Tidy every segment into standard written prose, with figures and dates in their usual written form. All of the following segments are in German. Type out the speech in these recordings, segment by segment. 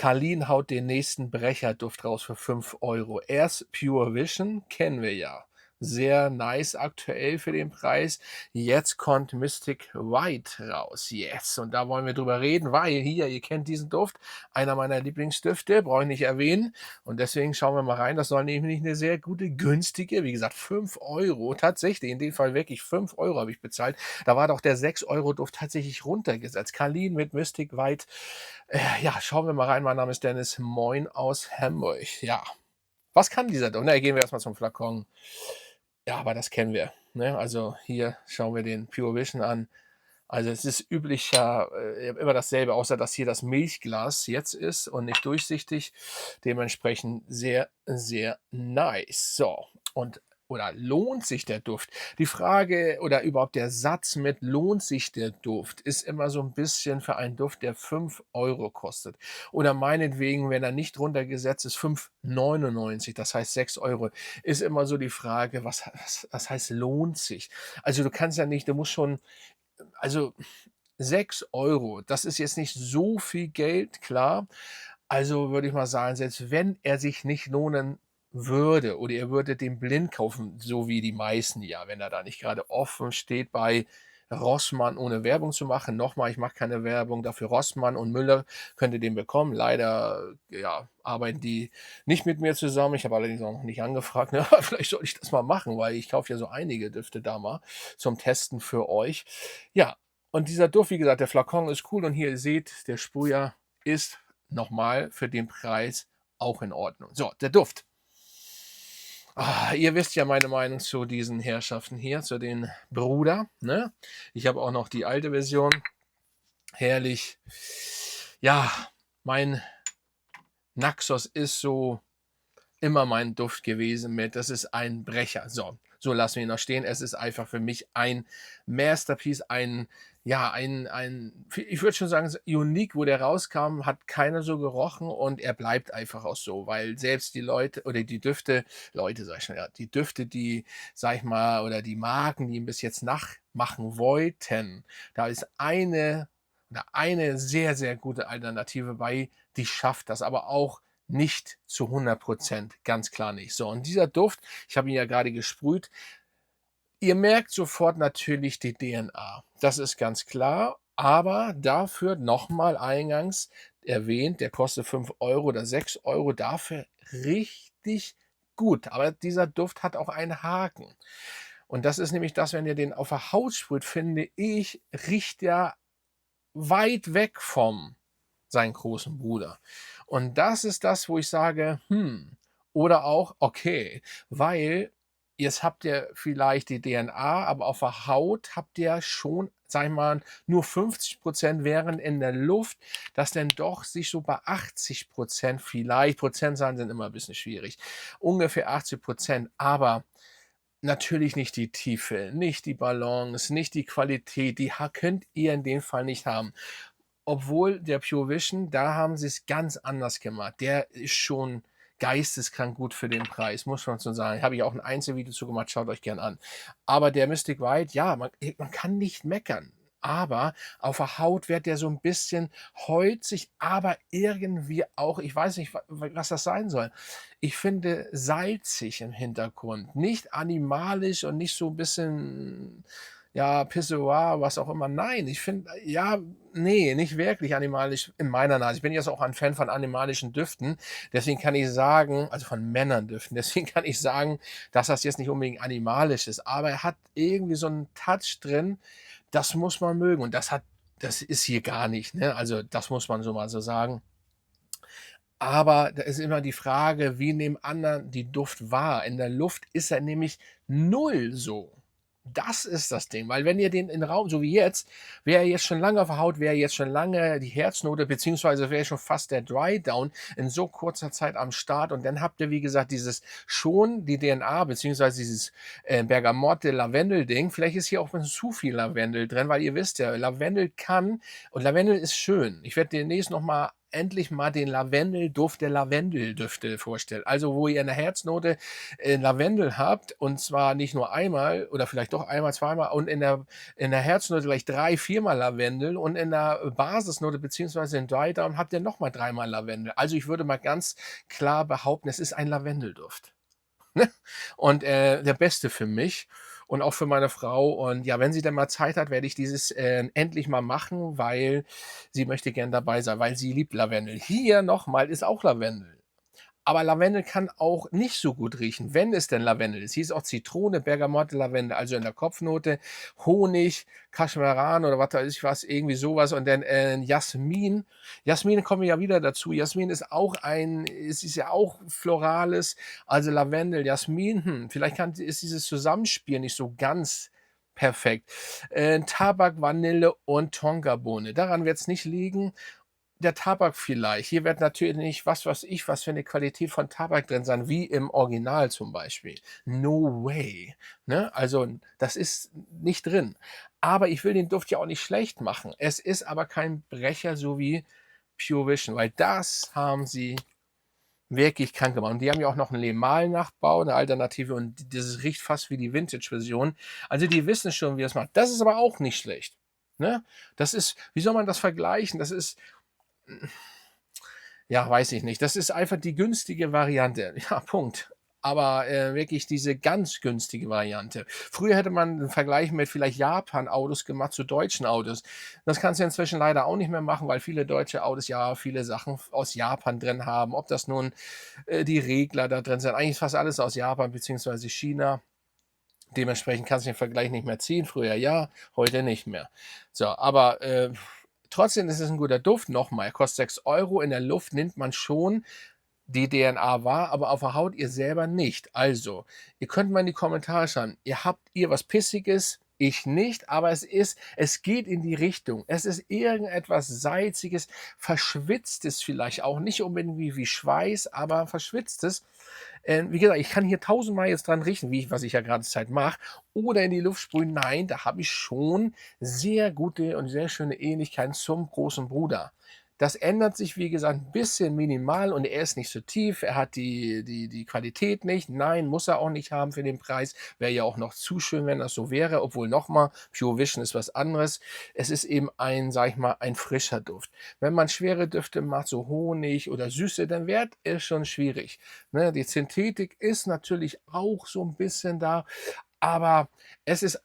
Carlin haut den nächsten Brecherduft raus für 5 €. Erst Pure Vision, kennen wir ja. Sehr nice aktuell für den Preis. Jetzt kommt Mystic White raus. Yes, und da wollen wir drüber reden, weil hier, ihr kennt diesen Duft, einer meiner Lieblingsdüfte, brauche ich nicht erwähnen. Und deswegen schauen wir mal rein. Das soll nämlich eine sehr gute, günstige, wie gesagt, 5 € tatsächlich, in dem Fall wirklich 5 € habe ich bezahlt. Da war doch der 6 € Duft tatsächlich runtergesetzt. Carlin mit Mystic White. Ja, schauen wir mal rein. Mein Name ist Dennis. Moin aus Hamburg. Ja, was kann dieser Duft? Na, gehen wir erstmal zum Flakon. Ja, aber das kennen wir, ne? Also, hier schauen wir den Pure Vision an. Also, es ist üblicher immer dasselbe, außer dass hier das Milchglas jetzt ist und nicht durchsichtig. Dementsprechend sehr, sehr nice. So, und oder lohnt sich der Duft? Die Frage oder überhaupt der Satz mit „Lohnt sich der Duft?“ ist immer so ein bisschen für einen Duft, der 5 € kostet. Oder meinetwegen, wenn er nicht runtergesetzt ist, 5,99, das heißt 6 €. Ist immer so die Frage, was heißt lohnt sich? Also, du kannst ja nicht, du musst schon, also 6 €, das ist jetzt nicht so viel Geld, klar. Also, würde ich mal sagen, selbst wenn er sich nicht lohnen würde oder ihr würdet den blind kaufen, so wie die meisten ja, wenn er da nicht gerade offen steht bei Rossmann, ohne Werbung zu machen. Nochmal, ich mache keine Werbung dafür. Rossmann und Müller könnt ihr den bekommen. Leider, ja, arbeiten die nicht mit mir zusammen. Ich habe allerdings auch noch nicht angefragt, ne? Vielleicht sollte ich das mal machen, weil ich kaufe ja so einige Düfte da mal zum Testen für euch. Ja, und dieser Duft, wie gesagt, der Flakon ist cool und hier ihr seht, der Sprüher ist nochmal für den Preis auch in Ordnung. So, der Duft. Ihr wisst ja meine Meinung zu diesen Herrschaften hier, zu den Bruder, ne? Ich habe auch noch die alte Version. Herrlich. Ja, mein Naxos ist so immer mein Duft gewesen mit, das ist ein Brecher. So, so lassen wir ihn noch stehen. Es ist einfach für mich ein Masterpiece, ein, ja, ich würde schon sagen, unique, wo der rauskam, hat keiner so gerochen und er bleibt einfach auch so, weil selbst die Leute oder die Düfte, Leute, sag ich schon, ja, die Düfte, die, sag ich mal, oder die Marken, die ihn bis jetzt nachmachen wollten, da ist eine sehr, sehr gute Alternative bei, die schafft das, aber auch nicht zu 100%, ganz klar nicht. So, und dieser Duft, ich habe ihn ja gerade gesprüht, ihr merkt sofort natürlich die DNA. Das ist ganz klar, aber dafür nochmal eingangs erwähnt, der kostet 5 € oder 6 €, dafür richtig gut. Aber dieser Duft hat auch einen Haken. Und das ist nämlich das, wenn ihr den auf der Haut sprüht, finde ich, riecht der weit weg vom seinen großen Bruder. Und das ist das, wo ich sage: oder auch okay, weil jetzt habt ihr vielleicht die DNA, aber auf der Haut habt ihr schon, sage ich mal, nur 50%, während in der Luft das dann doch sich so bei 80% vielleicht, Prozentzahlen sind immer 'n bisschen schwierig, ungefähr 80%, aber natürlich nicht die Tiefe, nicht die Balance, nicht die Qualität, die könnt ihr in dem Fall nicht haben. Obwohl der Pure Vision, da haben sie es ganz anders gemacht. Der ist schon geisteskrank gut für den Preis, muss man so sagen. Habe ich auch ein Einzelvideo zu gemacht, schaut euch gern an. Aber der Mystic White, ja, man kann nicht meckern. Aber auf der Haut wird der so ein bisschen holzig, aber irgendwie auch, ich weiß nicht, was das sein soll. Ich finde salzig im Hintergrund, nicht animalisch und nicht so ein bisschen, ja, Pissoir, was auch immer. Nein, ich finde, ja, nee, nicht wirklich animalisch in meiner Nase. Ich bin jetzt auch ein Fan von animalischen Düften, deswegen kann ich sagen, also von Männern-Düften, deswegen kann ich sagen, dass das jetzt nicht unbedingt animalisch ist, aber er hat irgendwie so 'n Touch drin, das muss man mögen und das ist hier gar nicht, ne? Also, das muss man so mal so sagen. Aber da ist immer die Frage, wie nehmen anderen die Duft wahr? In der Luft ist er nämlich null so. Das ist das Ding, weil wenn ihr den in Raum so wie jetzt, wäre er jetzt schon lange auf der Haut, wäre jetzt schon lange die Herznote, beziehungsweise wäre schon fast der Dry Down in so kurzer Zeit am Start und dann habt ihr, wie gesagt, dieses schon die DNA, beziehungsweise dieses, Bergamotte-Lavendel-Ding. Vielleicht ist hier auch 'n bisschen zu viel Lavendel drin, weil ihr wisst ja, Lavendel kann und Lavendel ist schön. Ich werde demnächst noch mal endlich mal den Lavendelduft der Lavendeldüfte vorstellt. Also, wo ihr in der Herznote, Lavendel habt und zwar nicht nur einmal oder vielleicht doch einmal, zweimal und in der Herznote gleich 3, viermal Lavendel und in der Basisnote beziehungsweise in Dry Down habt ihr noch mal dreimal Lavendel. Also, ich würde mal ganz klar behaupten, es ist ein Lavendelduft, ne? Und, der beste für mich und auch für meine Frau. Und ja, wenn sie dann mal Zeit hat, werde ich dieses, endlich mal machen, weil sie möchte gern dabei sein, weil sie liebt Lavendel. Hier noch mal ist auch Lavendel. Aber Lavendel kann auch nicht so gut riechen, wenn es denn Lavendel ist. Hier ist auch Zitrone, Bergamotte, Lavendel, also in der Kopfnote, Honig, Kaschmeran oder was weiß ich was, irgendwie sowas und dann, Jasmin. Jasmin kommen wir ja wieder dazu. Jasmin ist auch es ist ja auch Florales, also Lavendel, Jasmin, vielleicht ist dieses Zusammenspiel nicht so ganz perfekt. Tabak, Vanille und Tonkabohne. Daran wird es nicht liegen. Der Tabak vielleicht. Hier wird natürlich nicht, was weiß ich, was für eine Qualität von Tabak drin sein, wie im Original zum Beispiel. No way, ne? Also, das ist nicht drin. Aber ich will den Duft ja auch nicht schlecht machen. Es ist aber kein Brecher, so wie Pure Vision, weil das haben sie wirklich krank gemacht. Und die haben ja auch noch 'n Lemal-Nachbau, 'ne Alternative und das riecht fast wie die Vintage-Version. Also, die wissen schon, wie das macht. Das ist aber auch nicht schlecht, ne? Das ist, wie soll man das vergleichen? Das ist ja, weiß ich nicht. Das ist einfach die günstige Variante. Ja, Punkt. Aber, wirklich diese ganz günstige Variante. Früher hätte man 'n Vergleich mit vielleicht Japan-Autos gemacht zu deutschen Autos. Das kannst du inzwischen leider auch nicht mehr machen, weil viele deutsche Autos ja viele Sachen aus Japan drin haben. Ob das nun, die Regler da drin sind, eigentlich ist fast alles aus Japan beziehungsweise China. Dementsprechend kannst du den Vergleich nicht mehr ziehen. Früher ja, heute nicht mehr. So, aber, trotzdem ist es 'n guter Duft. Nochmal, er kostet 6 €. In der Luft nimmt man schon die DNA wahr, aber auf der Haut ihr selber nicht. Also, ihr könnt mal in die Kommentare schreiben, habt ihr was Pissiges? Ich nicht, aber es geht in die Richtung. Es ist irgendetwas Salziges, Verschwitztes vielleicht auch, nicht unbedingt wie Schweiß, aber Verschwitztes. Wie gesagt, ich kann hier tausendmal jetzt dran riechen, was ich ja grade Zeit mache, oder in die Luft sprühen. Nein, da habe ich schon sehr gute und sehr schöne Ähnlichkeiten zum großen Bruder. Das ändert sich, wie gesagt, 'n bisschen minimal und er ist nicht so tief. Er hat die Qualität nicht. Nein, muss er auch nicht haben für den Preis. Wäre ja auch noch zu schön, wenn das so wäre, obwohl nochmal, Pure Vision ist was anderes. Es ist eben ein, sage ich mal, ein frischer Duft. Wenn man schwere Düfte macht, so Honig oder Süße, dann wird es schon schwierig, ne? Die Synthetik ist natürlich auch so 'n bisschen da, aber es ist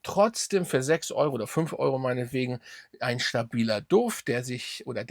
trotzdem für 6 € oder 5 € meinetwegen ein stabiler Duft, der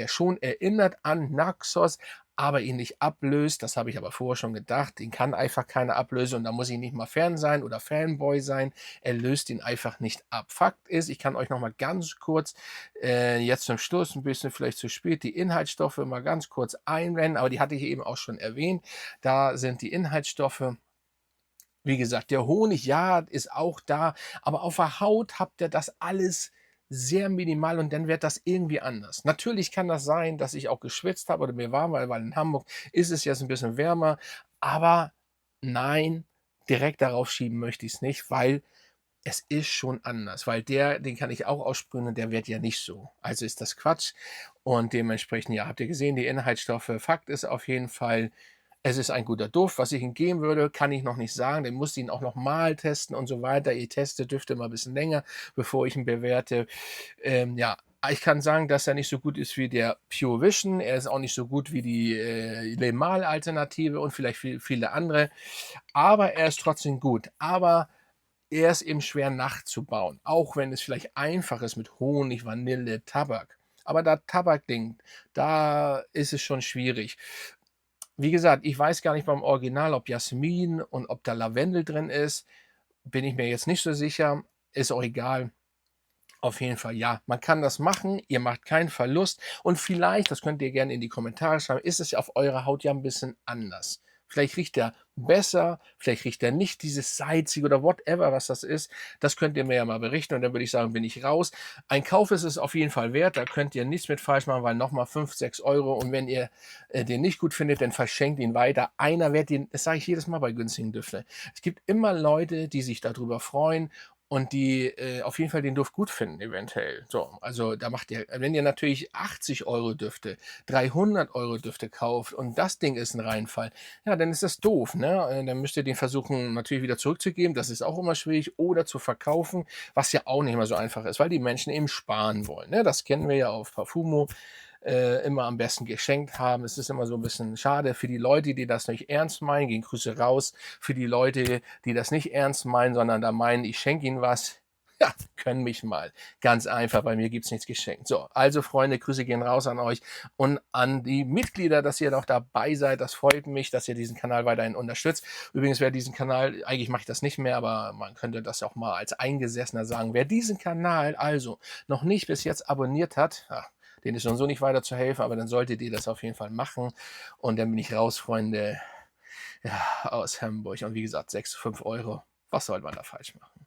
schon erinnert an Naxos, aber ihn nicht ablöst. Das habe ich aber vorher schon gedacht. Den kann einfach keiner ablösen und da muss ich nicht mal Fan sein oder Fanboy sein. Er löst ihn einfach nicht ab. Fakt ist, ich kann euch noch mal ganz kurz, jetzt zum Schluss, 'n bisschen vielleicht zu spät, die Inhaltsstoffe mal ganz kurz einblenden, aber die hatte ich eben auch schon erwähnt. Da sind die Inhaltsstoffe, wie gesagt, der Honig, ja, ist auch da, aber auf der Haut habt ihr das alles sehr minimal und dann wird das irgendwie anders. Natürlich kann das sein, dass ich auch geschwitzt habe oder mir warm war, weil in Hamburg ist es jetzt 'n bisschen wärmer, aber nein, direkt darauf schieben möchte ich's nicht, weil es ist schon anders, weil den kann ich auch aussprühen und der wird ja nicht so. Also ist das Quatsch und dementsprechend, ja, habt ihr gesehen, die Inhaltsstoffe. Fakt ist auf jeden Fall, es ist ein guter Duft. Was ich ihm geben würde, kann ich noch nicht sagen. Den muss ihn auch noch mal testen und so weiter. Ich teste Düfte immer 'n bisschen länger, bevor ich ihn bewerte. Ja, ich kann sagen, dass er nicht so gut ist wie der Pure Vision. Er ist auch nicht so gut wie die, Lemal-Alternative und vielleicht viele andere, aber er ist trotzdem gut. Aber er ist eben schwer nachzubauen, auch wenn es vielleicht einfach ist mit Honig, Vanille, Tabak. Aber da Tabak-Ding, da ist es schon schwierig. Wie gesagt, ich weiß gar nicht beim Original, ob Jasmin und ob da Lavendel drin ist. Bin ich mir jetzt nicht so sicher. Ist auch egal. Auf jeden Fall, ja, man kann das machen. Ihr macht keinen Verlust. Und vielleicht, das könnt ihr gerne in die Kommentare schreiben, ist es ja auf eurer Haut ja ein bisschen anders. Vielleicht riecht er besser, vielleicht riecht er nicht dieses salzige oder whatever, was das ist. Das könnt ihr mir ja mal berichten und dann würde ich sagen, bin ich raus. Ein Kauf ist es auf jeden Fall wert, da könnt ihr nichts mit falsch machen, weil nochmal 5, 6 € und wenn ihr den nicht gut findet, dann verschenkt ihn weiter. Einer wird den, das sage ich jedes Mal bei günstigen Düften. Es gibt immer Leute, die sich darüber freuen und die auf jeden Fall den Duft gut finden, eventuell. So, also da macht ihr, wenn ihr natürlich 80 € Düfte, 300 € Düfte kauft und das Ding ist ein Reinfall, ja, dann ist das doof, ne? Dann müsst ihr den versuchen, natürlich wieder zurückzugeben. Das ist auch immer schwierig. Oder zu verkaufen, was ja auch nicht mehr so einfach ist, weil die Menschen eben sparen wollen, ne? Das kennen wir ja auf Parfumo. Immer am besten geschenkt haben. Es ist immer so ein bisschen schade für die Leute, die das nicht ernst meinen. Gehen Grüße raus. Für die Leute, die das nicht ernst meinen, sondern da meinen, ich schenke ihnen was. Ja, können mich mal. Ganz einfach, bei mir gibt es nichts geschenkt. So, also Freunde, Grüße gehen raus an euch und an die Mitglieder, dass ihr noch dabei seid. Das freut mich, dass ihr diesen Kanal weiterhin unterstützt. Übrigens, wer diesen Kanal, eigentlich mache ich das nicht mehr, aber man könnte das auch mal als Eingesessener sagen. Wer diesen Kanal also noch nicht bis jetzt abonniert hat, ja, denen ist schon so nicht weiter zu helfen, aber dann solltet ihr das auf jeden Fall machen. Und dann bin ich raus, Freunde, ja, aus Hamburg. Und wie gesagt, 6, 5 €. Was soll man da falsch machen?